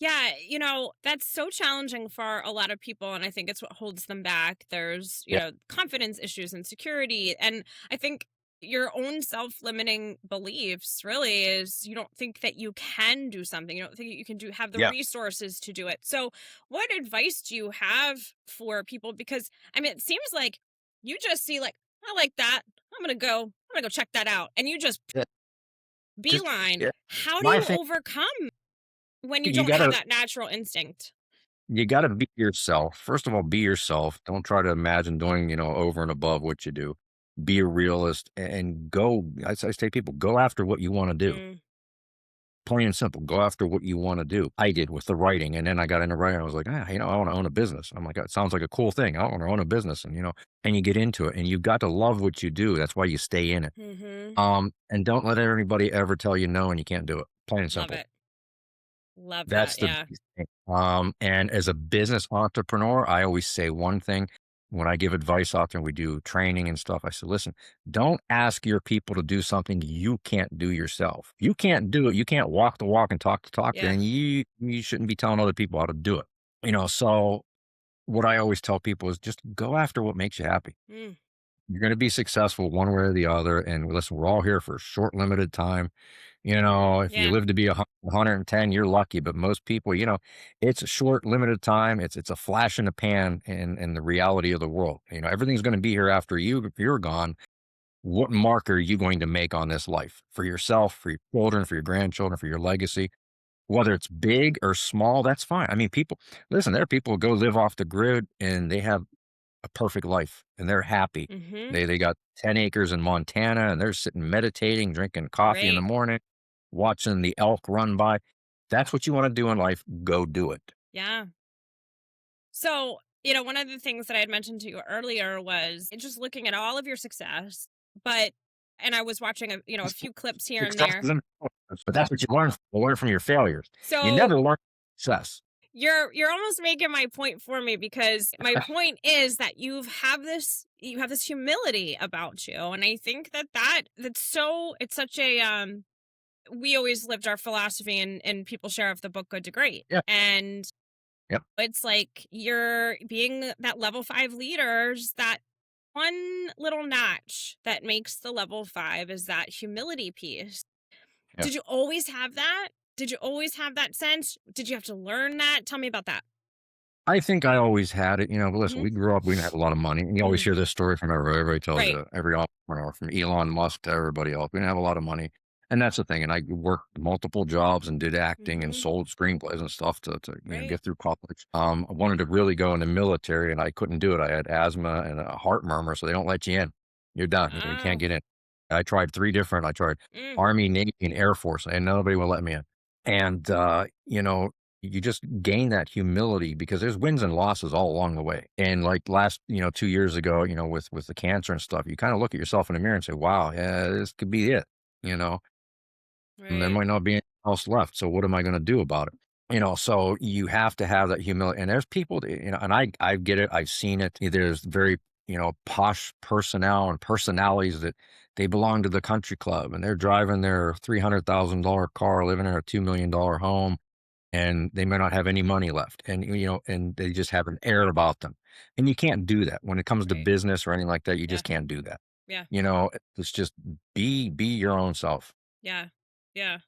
Yeah, that's so challenging for a lot of people. And I think it's what holds them back. There's, Yeah. confidence issues, insecurity. And I think your own self limiting beliefs really is you don't think that you can do something. You don't think you can have the Yeah. resources to do it. So, what advice do you have for people? Because, I mean, it seems like you just see, like, I like that. I'm going to go check that out. And you just Yeah. Just beeline. yeah. How do My you thing, overcome when you you don't have gotta that natural instinct? you gotta be yourself. First of all, be yourself. Don't try to imagine doing, over and above what you do. Be a realist and go. I say people go after what you want to do. Mm, Plain and simple. Go after what you want to do. I did with the writing, and then I got into writing. I was like, I want to own a business. I'm like, it sounds like a cool thing. I want to own a business, and and you get into it, and you got to love what you do. That's why you stay in it. mhm. And don't let anybody ever tell you no and you can't do it. Plain and Love simple. it. Love That's that, the yeah. biggest thing. And as a business entrepreneur, I always say one thing when I give advice out there, we do training and stuff. I said, listen, don't ask your people to do something you can't do yourself. You can't do it. You can't walk the walk and talk the talk. Yeah. Then you shouldn't be telling other people how to do it. So what I always tell people is just go after what makes you happy. Mm, You're going to be successful one way or the other. And listen, we're all here for a short, limited time. If you yeah. live to be 110, you're lucky. But most people, it's a short, limited time. It's a flash in the pan in the reality of the world. Everything's going to be here after you. If you're gone, what mark are you going to make on this life for yourself, for your children, for your grandchildren, for your legacy? Whether it's big or small, that's fine. I mean, people, listen, there are people who go live off the grid and they have a perfect life and they're happy. Mhm. They got 10 acres in Montana and they're sitting meditating, drinking coffee in the Right. morning, watching the elk run by. That's what you want to do in life. Go do it. Yeah. So, one of the things that I had mentioned to you earlier was just looking at all of your success, but and I was watching a few clips here and Success there. isn't, but that's what you learn. Learn from your failures. You So, never learn success. you're almost making my point for me because my point is that you have this humility about you, and I think that's so it's such a we always lived our philosophy and people share of the book Good to Great. Yeah. And Yep. it's like you're being that level 5 leaders, that one little notch that makes the level 5 is that humility piece. Yeah. Did you always have that? Did you always have that sense? Did you have to learn that? Tell me about that. I think I always had it, but listen, Mhm. we grew up, we didn't have a lot of money. And you always Mm, hear this story from everybody tells right. you, every entrepreneur, from Elon Musk to everybody else. We didn't have a lot of money. And that's the thing. And I worked multiple jobs and did acting and Mhm. sold screenplays and stuff to Right. get through college. I wanted to really go in the military and I couldn't do it. I had asthma and a heart murmur, so they don't let you in. You're done. You can't Oh. get in. I tried Mm, Army, Navy, and Air Force, and nobody will let me in. And, you just gain that humility because there's wins and losses all along the way. And like last, 2 years ago, with the cancer and stuff, you kind of look at yourself in the mirror and say, wow, yeah, this could be it, you know, and there right. might not be anything else left. So what am I going to do about it? So you have to have that humility. And there's people, that, and I get it. I've seen it. There's very, posh personnel and personalities that they belong to the country club and they're driving their $300,000 car, living in a $2 million home, and they may not have any money left, and they just have an air about them, and you can't do that when it comes to Right. business or anything like that. You Yeah. just can't do that. Yeah. It's just be your own self. Yeah. Yeah.